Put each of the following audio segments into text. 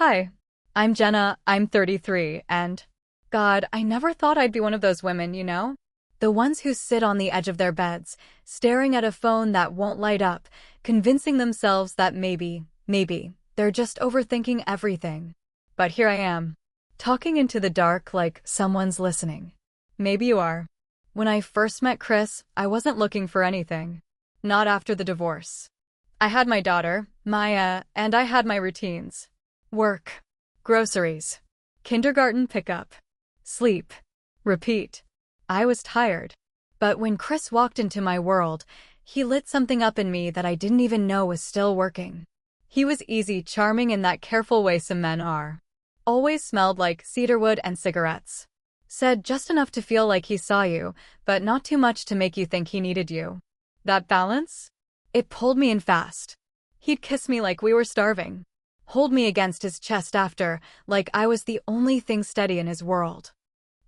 Hi, I'm Jenna, I'm 33, and God, I never thought I'd be one of those women, you know? The ones who sit on the edge of their beds, staring at a phone that won't light up, convincing themselves that maybe, they're just overthinking everything. But here I am, talking into the dark like someone's listening. Maybe you are. When I first met Chris, I wasn't looking for anything. Not after the divorce. I had my daughter, Maya, and I had my routines. Work, groceries, kindergarten pickup, sleep, repeat. I was tired. But when Chris walked into my world, he lit something up in me that I didn't even know was still working. He was easy, charming in that careful way some men are. Always smelled like cedarwood and cigarettes. Said just enough to feel like he saw you, but not too much to make you think he needed you. That balance? It pulled me in fast. He'd kiss me like we were starving. Hold me against his chest after, like I was the only thing steady in his world.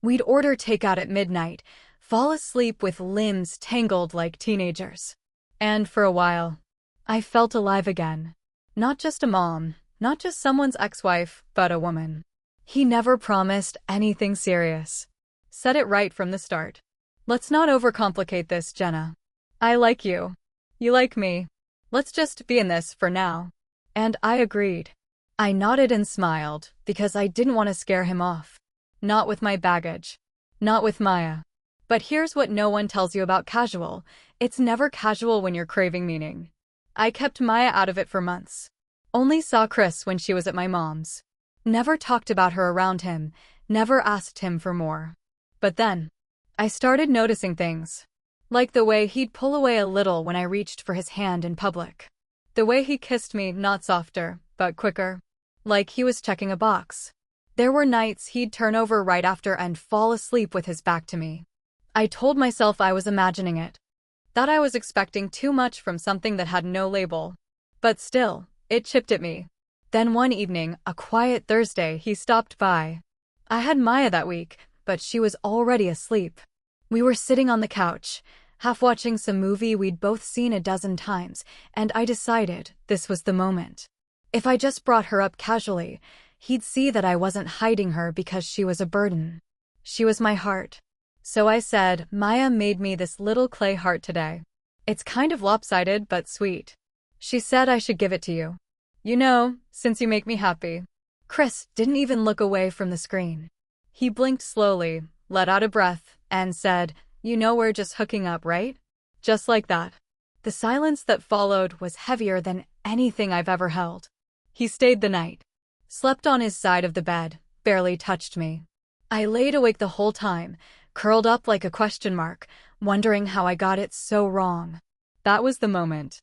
We'd order takeout at midnight, fall asleep with limbs tangled like teenagers. And for a while, I felt alive again. Not just a mom, not just someone's ex-wife, but a woman. He never promised anything serious. Said it right from the start. Let's not overcomplicate this, Jenna. I like you. You like me. Let's just be in this for now. And I agreed. I nodded and smiled, because I didn't want to scare him off. Not with my baggage. Not with Maya. But here's what no one tells you about casual. It's never casual when you're craving meaning. I kept Maya out of it for months. Only saw Chris when she was at my mom's. Never talked about her around him, never asked him for more. But then, I started noticing things. Like the way he'd pull away a little when I reached for his hand in public. The way he kissed me, not softer, but quicker. Like he was checking a box. There were nights he'd turn over right after and fall asleep with his back to me. I told myself I was imagining it. That I was expecting too much from something that had no label. But still, it chipped at me. Then one evening, a quiet Thursday, he stopped by. I had Maya that week, but she was already asleep. We were sitting on the couch, half watching some movie we'd both seen a dozen times, and I decided this was the moment. If I just brought her up casually, he'd see that I wasn't hiding her because she was a burden. She was my heart. So I said, Maya made me this little clay heart today. It's kind of lopsided but sweet. She said I should give it to you. You know, since you make me happy. Chris didn't even look away from the screen. He blinked slowly, let out a breath, and said, You know we're just hooking up, right? Just like that. The silence that followed was heavier than anything I've ever held. He stayed the night. Slept on his side of the bed, barely touched me. I laid awake the whole time, curled up like a question mark, wondering how I got it so wrong. That was the moment.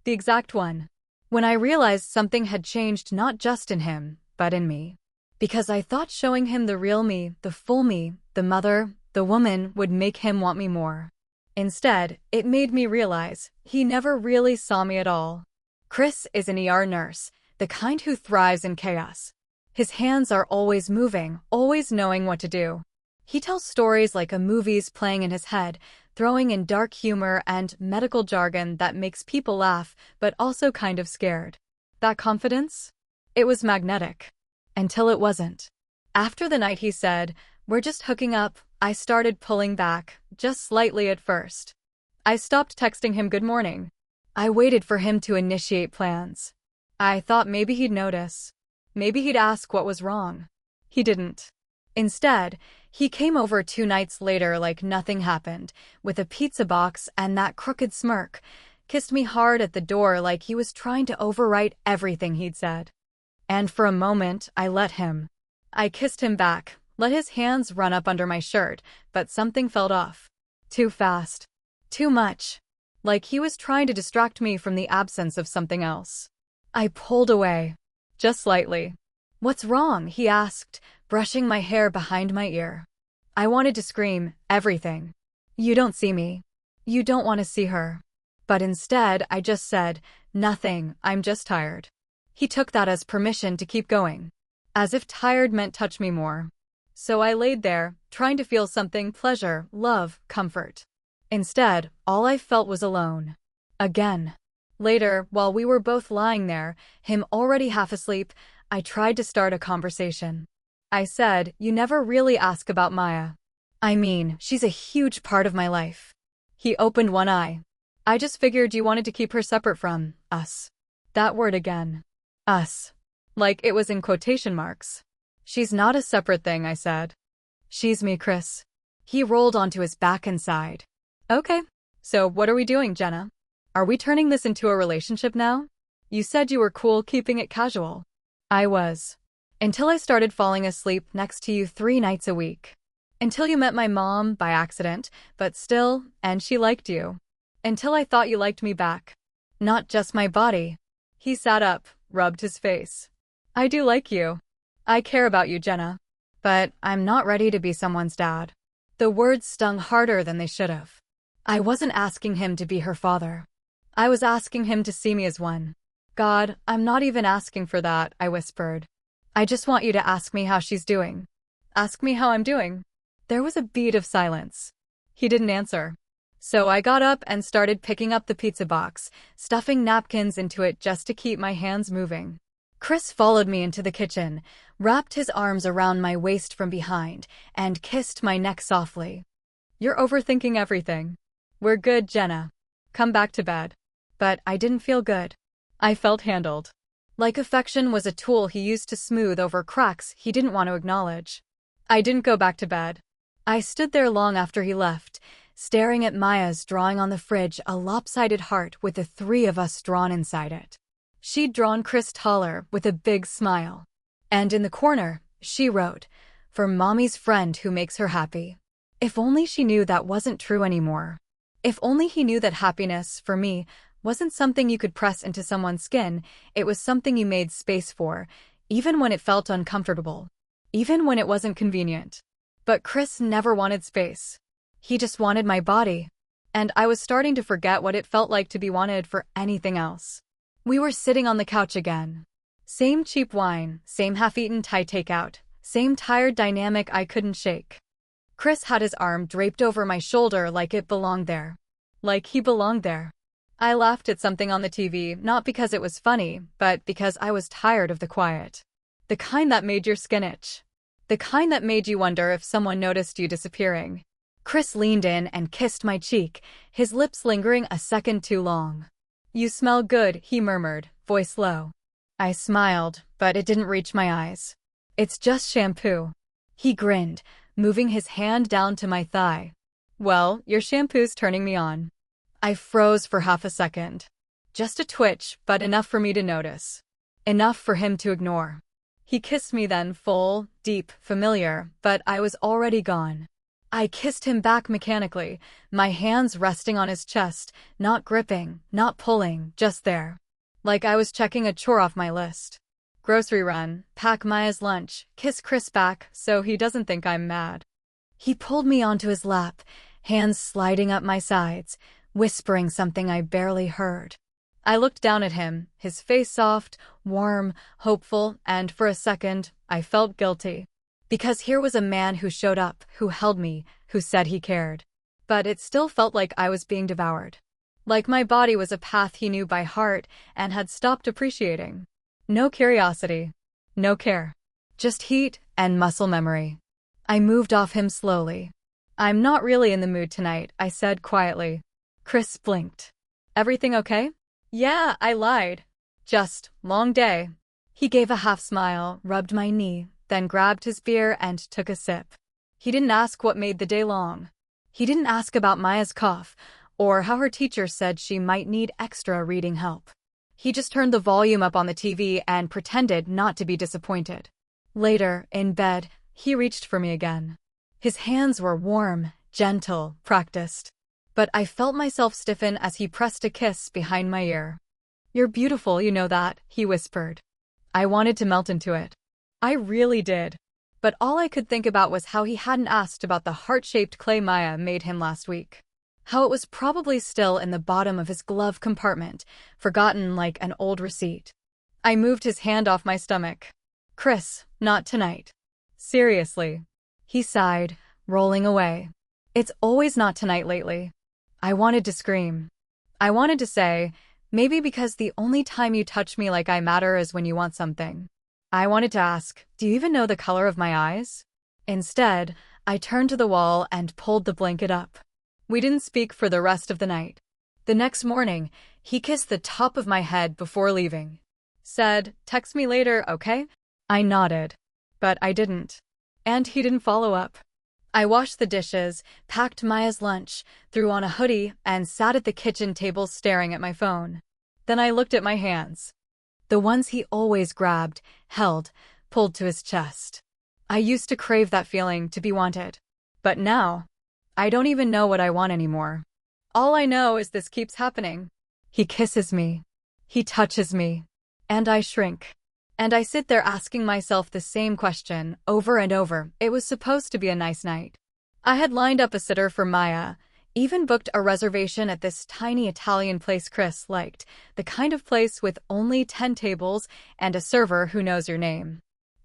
The exact one. When I realized something had changed not just in him, but in me. Because I thought showing him the real me, the full me, the mother, the woman, would make him want me more. Instead, it made me realize he never really saw me at all. Chris is an ER nurse, the kind who thrives in chaos. His hands are always moving, always knowing what to do. He tells stories like a movie's playing in his head, throwing in dark humor and medical jargon that makes people laugh, but also kind of scared. That confidence? It was magnetic. Until it wasn't. After the night he said, We're just hooking up, I started pulling back, just slightly at first. I stopped texting him good morning. I waited for him to initiate plans. I thought maybe he'd notice. Maybe he'd ask what was wrong. He didn't. Instead, he came over 2 nights later like nothing happened, with a pizza box and that crooked smirk, kissed me hard at the door like he was trying to overwrite everything he'd said. And for a moment, I let him. I kissed him back, let his hands run up under my shirt, but something felt off. Too fast. Too much. Like he was trying to distract me from the absence of something else. I pulled away. Just slightly. What's wrong? He asked, brushing my hair behind my ear. I wanted to scream, everything. You don't see me. You don't want to see her. But instead, I just said, nothing, I'm just tired. He took that as permission to keep going. As if tired meant touch me more. So I laid there, trying to feel something, pleasure, love, comfort. Instead, all I felt was alone. Again. Later, while we were both lying there, him already half asleep, I tried to start a conversation. I said, "You never really ask about Maya." "I mean, she's a huge part of my life." He opened one eye. "I just figured you wanted to keep her separate from us." That word again. Us. Like it was in quotation marks. "She's not a separate thing," I said. "She's me, Chris." He rolled onto his back and sighed. "Okay. So what are we doing, Jenna? Are we turning this into a relationship now? You said you were cool keeping it casual." I was. Until I started falling asleep next to you 3 nights a week. Until you met my mom by accident, but still, and she liked you. Until I thought you liked me back. Not just my body. He sat up, rubbed his face. "I do like you. I care about you, Jenna. But I'm not ready to be someone's dad." The words stung harder than they should have. I wasn't asking him to be her father. I was asking him to see me as one. "God, I'm not even asking for that," I whispered. "I just want you to ask me how she's doing. Ask me how I'm doing." There was a beat of silence. He didn't answer. So I got up and started picking up the pizza box, stuffing napkins into it just to keep my hands moving. Chris followed me into the kitchen, wrapped his arms around my waist from behind, and kissed my neck softly. "You're overthinking everything. We're good, Jenna. Come back to bed." But I didn't feel good. I felt handled. Like affection was a tool he used to smooth over cracks he didn't want to acknowledge. I didn't go back to bed. I stood there long after he left, staring at Maya's drawing on the fridge a lopsided heart with the 3 of us drawn inside it. She'd drawn Chris taller with a big smile. And in the corner, she wrote, "For Mommy's friend who makes her happy." If only she knew that wasn't true anymore. If only he knew that happiness, for me, wasn't something you could press into someone's skin, it was something you made space for, even when it felt uncomfortable. Even when it wasn't convenient. But Chris never wanted space. He just wanted my body. And I was starting to forget what it felt like to be wanted for anything else. We were sitting on the couch again. Same cheap wine, same half-eaten Thai takeout, same tired dynamic I couldn't shake. Chris had his arm draped over my shoulder like it belonged there. Like he belonged there. I laughed at something on the TV, not because it was funny, but because I was tired of the quiet. The kind that made your skin itch. The kind that made you wonder if someone noticed you disappearing. Chris leaned in and kissed my cheek, his lips lingering a second too long. "You smell good," he murmured, voice low. I smiled, but it didn't reach my eyes. "It's just shampoo." He grinned, moving his hand down to my thigh. "Well, your shampoo's turning me on." I froze for half a second. Just a twitch, but enough for me to notice. Enough for him to ignore. He kissed me then, full, deep, familiar, but I was already gone. I kissed him back mechanically, my hands resting on his chest, not gripping, not pulling, just there. Like I was checking a chore off my list. Grocery run, pack Maya's lunch, kiss Chris back so he doesn't think I'm mad. He pulled me onto his lap, hands sliding up my sides, whispering something I barely heard. I looked down at him, his face soft, warm, hopeful, and for a second, I felt guilty. Because here was a man who showed up, who held me, who said he cared. But it still felt like I was being devoured. Like my body was a path he knew by heart and had stopped appreciating. No curiosity. No care. Just heat and muscle memory. I moved off him slowly. "I'm not really in the mood tonight," I said quietly. Chris blinked. "Everything okay?" "Yeah, I lied. Just, long day." He gave a half smile, rubbed my knee, then grabbed his beer and took a sip. He didn't ask what made the day long. He didn't ask about Maya's cough, or how her teacher said she might need extra reading help. He just turned the volume up on the TV and pretended not to be disappointed. Later, in bed, he reached for me again. His hands were warm, gentle, practiced. But I felt myself stiffen as he pressed a kiss behind my ear. "You're beautiful, you know that," he whispered. I wanted to melt into it. I really did. But all I could think about was how he hadn't asked about the heart-shaped clay Maya made him last week. How it was probably still in the bottom of his glove compartment, forgotten like an old receipt. I moved his hand off my stomach. "Chris, not tonight." "Seriously." He sighed, rolling away. "It's always not tonight lately." I wanted to scream. I wanted to say, maybe because the only time you touch me like I matter is when you want something. I wanted to ask, do you even know the color of my eyes? Instead, I turned to the wall and pulled the blanket up. We didn't speak for the rest of the night. The next morning, he kissed the top of my head before leaving. Said, text me later, okay? I nodded. But I didn't. And he didn't follow up. I washed the dishes, packed Maya's lunch, threw on a hoodie, and sat at the kitchen table staring at my phone. Then I looked at my hands. The ones he always grabbed, held, pulled to his chest. I used to crave that feeling, to be wanted. But now, I don't even know what I want anymore. All I know is this keeps happening. He kisses me. He touches me. And I shrink. And I sit there asking myself the same question, over and over. It was supposed to be a nice night. I had lined up a sitter for Maya, even booked a reservation at this tiny Italian place Chris liked, the kind of place with only 10 tables and a server who knows your name.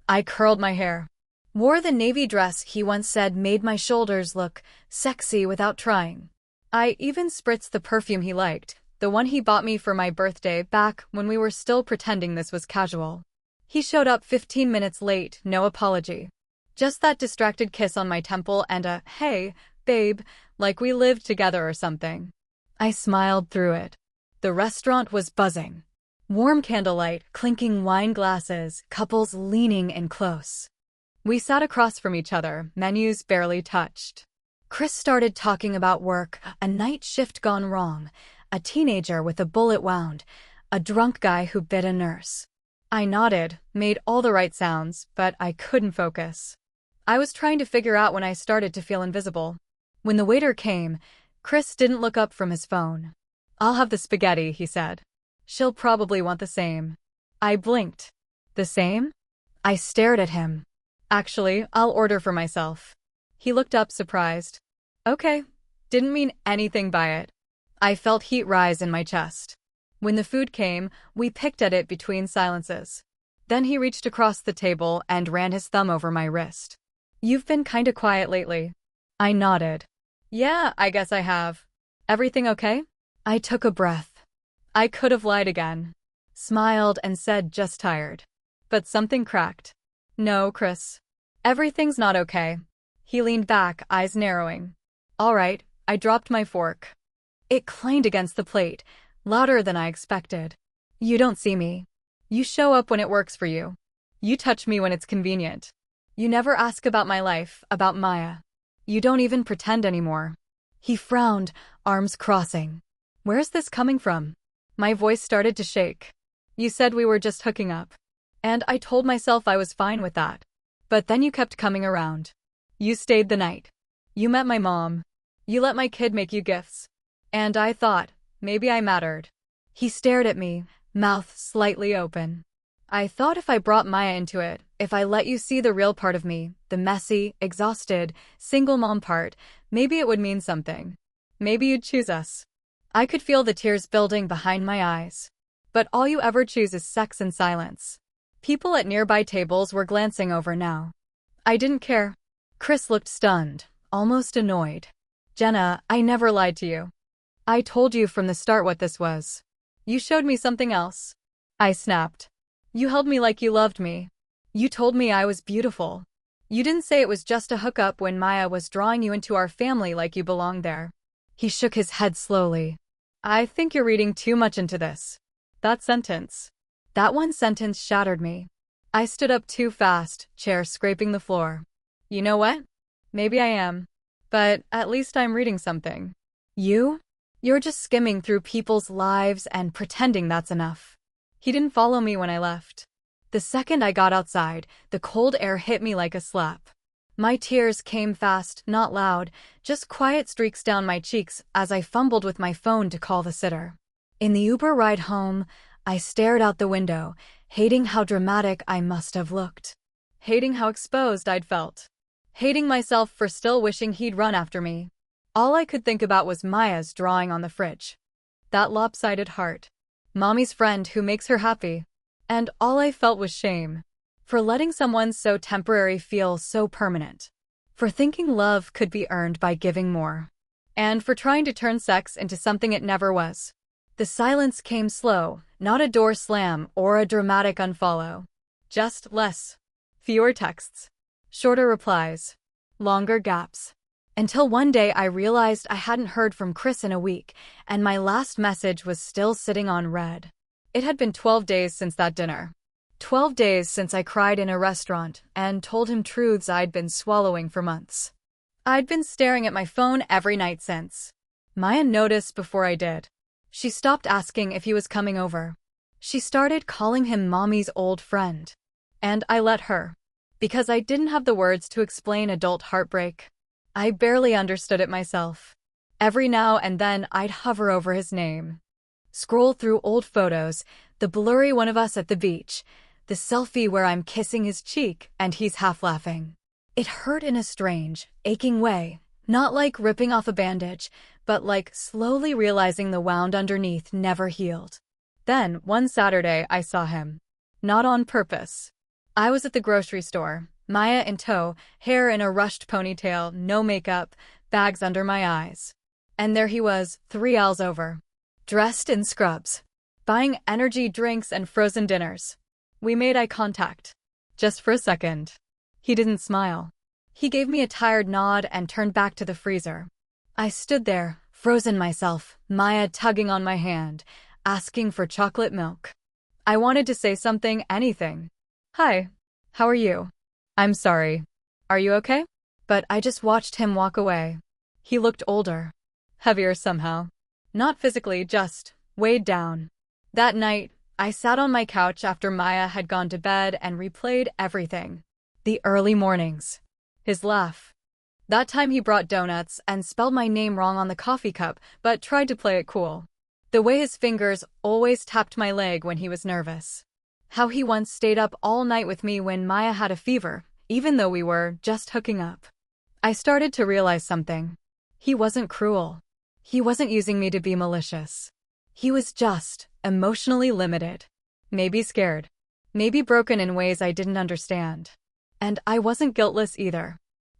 I curled my hair. Wore the navy dress he once said made my shoulders look sexy without trying. I even spritzed the perfume he liked, the one he bought me for my birthday back when we were still pretending this was casual. He showed up 15 minutes late, no apology. Just that distracted kiss on my temple and a, hey, babe, like we lived together or something. I smiled through it. The restaurant was buzzing. Warm candlelight, clinking wine glasses, couples leaning in close. We sat across from each other, menus barely touched. Chris started talking about work, a night shift gone wrong, a teenager with a bullet wound, a drunk guy who bit a nurse. I nodded, made all the right sounds, but I couldn't focus. I was trying to figure out when I started to feel invisible. When the waiter came, Chris didn't look up from his phone. I'll have the spaghetti, he said. She'll probably want the same. I blinked. The same? I stared at him. Actually, I'll order for myself. He looked up surprised. Okay. Didn't mean anything by it. I felt heat rise in my chest. When the food came, we picked at it between silences. Then he reached across the table and ran his thumb over my wrist. You've been kinda quiet lately. I nodded. Yeah, I guess I have. Everything okay? I took a breath. I could have lied again. Smiled and said just tired. But something cracked. No, Chris. Everything's not okay. He leaned back, eyes narrowing. All right, I dropped my fork. It clanged against the plate, louder than I expected. You don't see me. You show up when it works for you. You touch me when it's convenient. You never ask about my life, about Maya. You don't even pretend anymore. He frowned, arms crossing. Where's this coming from? My voice started to shake. You said we were just hooking up. And I told myself I was fine with that. But then you kept coming around. You stayed the night. You met my mom. You let my kid make you gifts. And I thought, maybe I mattered. He stared at me, mouth slightly open. I thought if I brought Maya into it, if I let you see the real part of me, the messy, exhausted, single mom part, maybe it would mean something. Maybe you'd choose us. I could feel the tears building behind my eyes. But all you ever choose is sex and silence. People at nearby tables were glancing over now. I didn't care. Chris looked stunned, almost annoyed. Jenna, I never lied to you. I told you from the start what this was. You showed me something else. I snapped. You held me like you loved me. You told me I was beautiful. You didn't say it was just a hookup when Maya was drawing you into our family like you belonged there. He shook his head slowly. I think you're reading too much into this. That sentence. That one sentence shattered me. I stood up too fast, chair scraping the floor. You know what? Maybe I am. But at least I'm reading something. You? You're just skimming through people's lives and pretending that's enough. He didn't follow me when I left. The second I got outside, the cold air hit me like a slap. My tears came fast, not loud, just quiet streaks down my cheeks as I fumbled with my phone to call the sitter. In the Uber ride home, I stared out the window, hating how dramatic I must have looked. Hating how exposed I'd felt. Hating myself for still wishing he'd run after me. All I could think about was Maya's drawing on the fridge. That lopsided heart. Mommy's friend who makes her happy. And all I felt was shame. For letting someone so temporary feel so permanent. For thinking love could be earned by giving more. And for trying to turn sex into something it never was. The silence came slow, not a door slam or a dramatic unfollow. Just less. Fewer texts. Shorter replies. Longer gaps. Until one day I realized I hadn't heard from Chris in a week, and my last message was still sitting on read. It had been 12 days since that dinner. 12 days since I cried in a restaurant and told him truths I'd been swallowing for months. I'd been staring at my phone every night since. Maya noticed before I did. She stopped asking if he was coming over. She started calling him Mommy's old friend. And I let her. Because I didn't have the words to explain adult heartbreak. I barely understood it myself. Every now and then I'd hover over his name. Scroll through old photos, the blurry one of us at the beach, the selfie where I'm kissing his cheek and he's half laughing. It hurt in a strange, aching way, not like ripping off a bandage, but like slowly realizing the wound underneath never healed. Then, one Saturday, I saw him. Not on purpose. I was at the grocery store, Maya in tow, hair in a rushed ponytail, no makeup, bags under my eyes. And there he was, 3 aisles over. Dressed in scrubs. Buying energy drinks and frozen dinners. We made eye contact. Just for a second. He didn't smile. He gave me a tired nod and turned back to the freezer. I stood there, frozen myself, Maya tugging on my hand, asking for chocolate milk. I wanted to say something, anything. Hi. How are you? I'm sorry. Are you okay? But I just watched him walk away. He looked older. Heavier somehow. Not physically, just weighed down. That night, I sat on my couch after Maya had gone to bed and replayed everything. The early mornings. His laugh. That time he brought donuts and spelled my name wrong on the coffee cup, but tried to play it cool. The way his fingers always tapped my leg when he was nervous. How he once stayed up all night with me when Maya had a fever, even though we were just hooking up. I started to realize something. He wasn't cruel. He wasn't using me to be malicious. He was just emotionally limited. Maybe scared. Maybe broken in ways I didn't understand. And I wasn't guiltless either.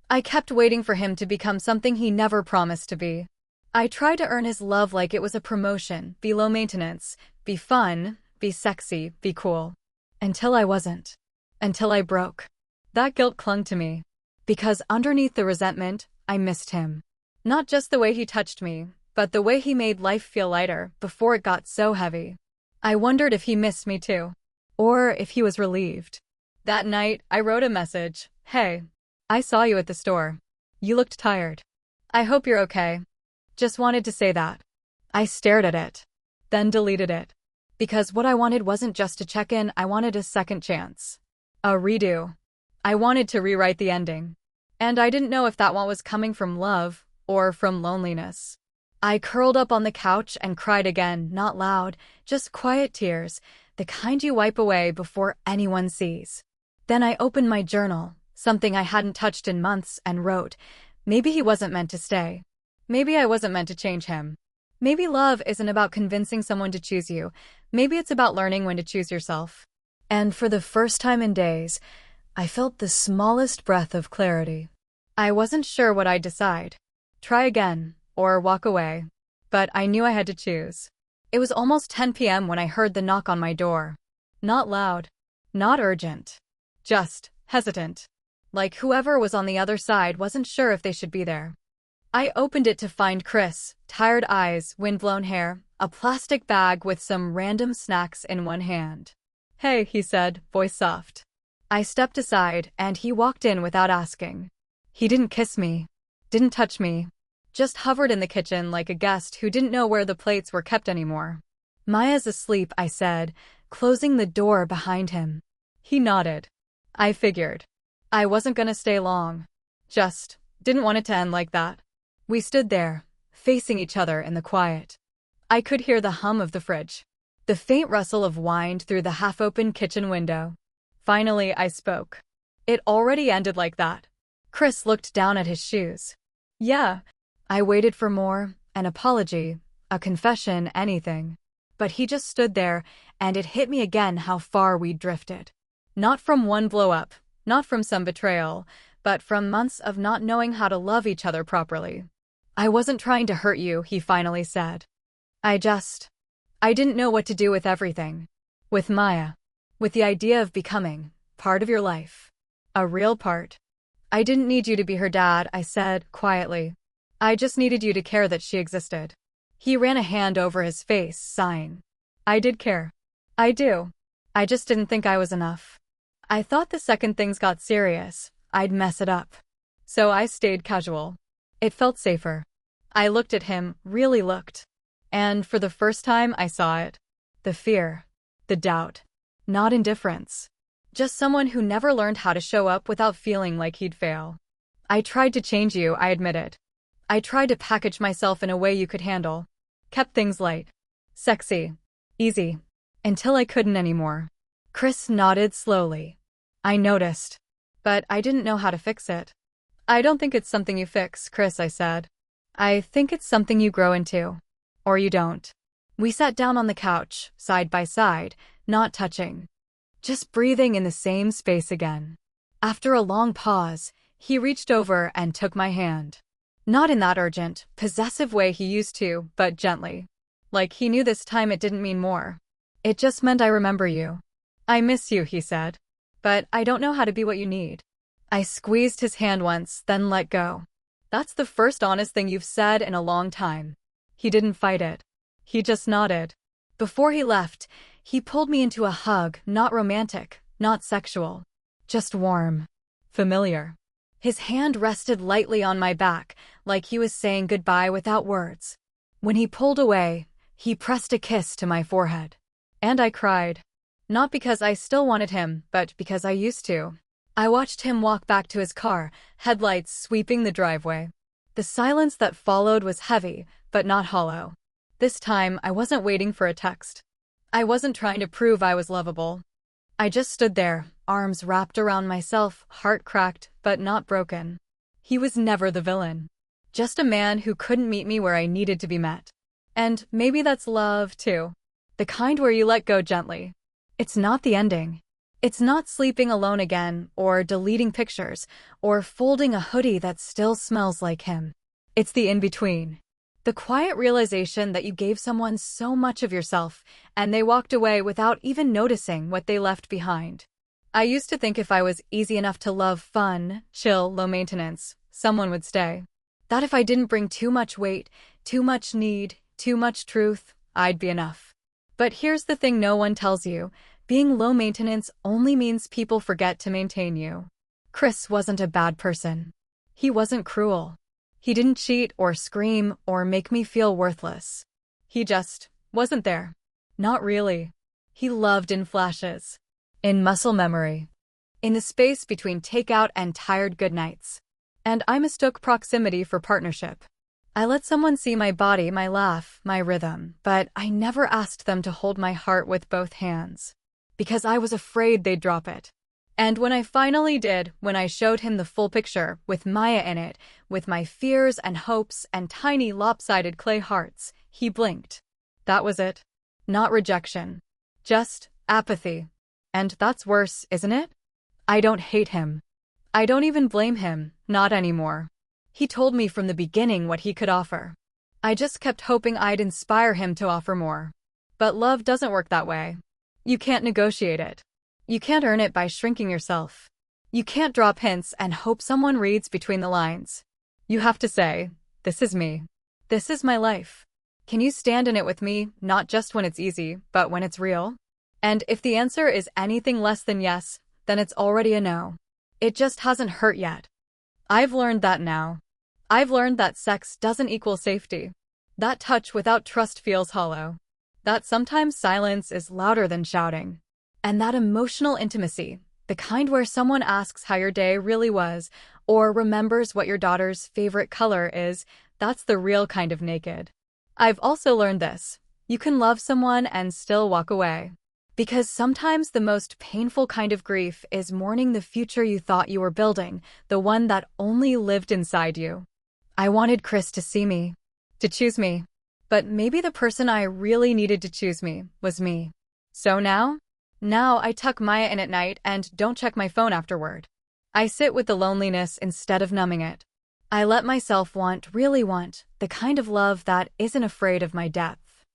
I kept waiting for him to become something he never promised to be. I tried to earn his love like it was a promotion, be low maintenance, be fun, be sexy, be cool. Until I wasn't. Until I broke. That guilt clung to me. Because underneath the resentment, I missed him. Not just the way he touched me, but the way he made life feel lighter before it got so heavy. I wondered if he missed me too. Or if he was relieved. That night, I wrote a message. Hey. I saw you at the store. You looked tired. I hope you're okay. Just wanted to say that. I stared at it. Then deleted it. Because what I wanted wasn't just to check in, I wanted a second chance. A redo. I wanted to rewrite the ending. And I didn't know if that one was coming from love or from loneliness. I curled up on the couch and cried again, not loud, just quiet tears, the kind you wipe away before anyone sees. Then I opened my journal, something I hadn't touched in months, and wrote, maybe he wasn't meant to stay. Maybe I wasn't meant to change him. Maybe love isn't about convincing someone to choose you. Maybe it's about learning when to choose yourself. And for the first time in days, I felt the smallest breath of clarity. I wasn't sure what I'd decide. Try again, or walk away. But I knew I had to choose. It was almost 10 p.m. when I heard the knock on my door. Not loud. Not urgent. Just hesitant. Like whoever was on the other side wasn't sure if they should be there. I opened it to find Chris, tired eyes, windblown hair, a plastic bag with some random snacks in one hand. Hey, he said, voice soft. I stepped aside, and he walked in without asking. He didn't kiss me. Didn't touch me. Just hovered in the kitchen like a guest who didn't know where the plates were kept anymore. Maya's asleep, I said, closing the door behind him. He nodded. I figured. I wasn't gonna stay long. Just didn't want it to end like that. We stood there, facing each other in the quiet. I could hear the hum of the fridge. The faint rustle of wine through the half-open kitchen window. Finally, I spoke. It already ended like that. Chris looked down at his shoes. Yeah. I waited for more, an apology, a confession, anything. But he just stood there, and it hit me again how far we'd drifted. Not from one blow-up, not from some betrayal, but from months of not knowing how to love each other properly. I wasn't trying to hurt you, he finally said. I didn't know what to do with everything. With Maya. With the idea of becoming, part of your life. A real part. I didn't need you to be her dad, I said, quietly. I just needed you to care that she existed. He ran a hand over his face, sighing. I did care. I do. I just didn't think I was enough. I thought the second things got serious, I'd mess it up. So I stayed casual. It felt safer. I looked at him, really looked. And for the first time, I saw it. The fear. The doubt. Not indifference. Just someone who never learned how to show up without feeling like he'd fail. I tried to change you, I admitted. I tried to package myself in a way you could handle. Kept things light. Sexy. Easy. Until I couldn't anymore. Chris nodded slowly. I noticed. But I didn't know how to fix it. I don't think it's something you fix, Chris, I said. I think it's something you grow into. Or you don't. We sat down on the couch, side by side, not touching. Just breathing in the same space again. After a long pause, he reached over and took my hand. Not in that urgent, possessive way he used to, but gently. Like he knew this time it didn't mean more. It just meant I remember you. I miss you, he said. But I don't know how to be what you need. I squeezed his hand once, then let go. That's the first honest thing you've said in a long time. He didn't fight it. He just nodded. Before he left, he pulled me into a hug, not romantic, not sexual. Just warm. Familiar. His hand rested lightly on my back, like he was saying goodbye without words. When he pulled away, he pressed a kiss to my forehead. And I cried. Not because I still wanted him, but because I used to. I watched him walk back to his car, headlights sweeping the driveway. The silence that followed was heavy, but not hollow. This time, I wasn't waiting for a text. I wasn't trying to prove I was lovable. I just stood there, arms wrapped around myself, heart cracked, but not broken. He was never the villain. Just a man who couldn't meet me where I needed to be met. And maybe that's love, too. The kind where you let go gently. It's not the ending. It's not sleeping alone again, or deleting pictures, or folding a hoodie that still smells like him. It's the in-between. The quiet realization that you gave someone so much of yourself, and they walked away without even noticing what they left behind. I used to think if I was easy enough to love, fun, chill, low maintenance, someone would stay. That if I didn't bring too much weight, too much need, too much truth, I'd be enough. But here's the thing no one tells you. Being low maintenance only means people forget to maintain you. Chris wasn't a bad person. He wasn't cruel. He didn't cheat or scream or make me feel worthless. He just wasn't there. Not really. He loved in flashes. In muscle memory. In the space between takeout and tired goodnights. And I mistook proximity for partnership. I let someone see my body, my laugh, my rhythm, but I never asked them to hold my heart with both hands. Because I was afraid they'd drop it. And when I finally did, when I showed him the full picture, with Maya in it, with my fears and hopes and tiny lopsided clay hearts, he blinked. That was it. Not rejection. Just apathy. And that's worse, isn't it? I don't hate him. I don't even blame him, not anymore. He told me from the beginning what he could offer. I just kept hoping I'd inspire him to offer more. But love doesn't work that way. You can't negotiate it. You can't earn it by shrinking yourself. You can't drop hints and hope someone reads between the lines. You have to say, this is me. This is my life. Can you stand in it with me, not just when it's easy, but when it's real? And if the answer is anything less than yes, then it's already a no. It just hasn't hurt yet. I've learned that now. I've learned that sex doesn't equal safety. That touch without trust feels hollow. That sometimes silence is louder than shouting. And that emotional intimacy, the kind where someone asks how your day really was, or remembers what your daughter's favorite color is, that's the real kind of naked. I've also learned this. You can love someone and still walk away. Because sometimes the most painful kind of grief is mourning the future you thought you were building, the one that only lived inside you. I wanted Chris to see me, to choose me. But maybe the person I really needed to choose me was me. So now I tuck Maya in at night and don't check my phone afterward. I sit with the loneliness instead of numbing it. I let myself want, really want, the kind of love that isn't afraid of my depth.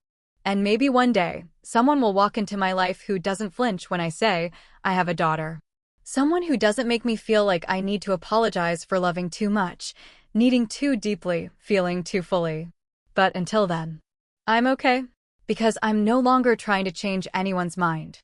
And maybe one day, someone will walk into my life who doesn't flinch when I say, I have a daughter. Someone who doesn't make me feel like I need to apologize for loving too much, needing too deeply, feeling too fully. But until then, I'm okay, because I'm no longer trying to change anyone's mind.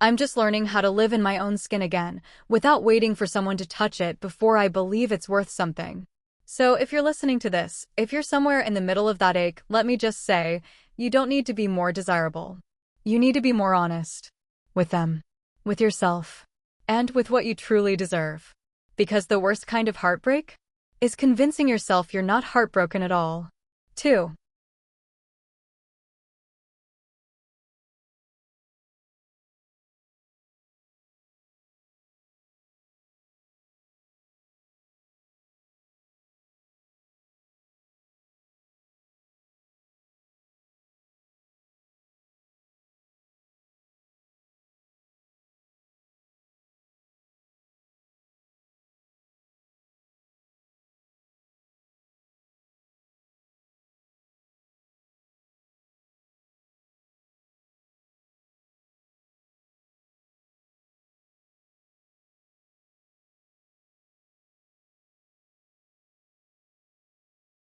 I'm just learning how to live in my own skin again, without waiting for someone to touch it before I believe it's worth something. So if you're listening to this, if you're somewhere in the middle of that ache, let me just say, you don't need to be more desirable. You need to be more honest. With them. With yourself. And with what you truly deserve. Because the worst kind of heartbreak is convincing yourself you're not heartbroken at all. 2.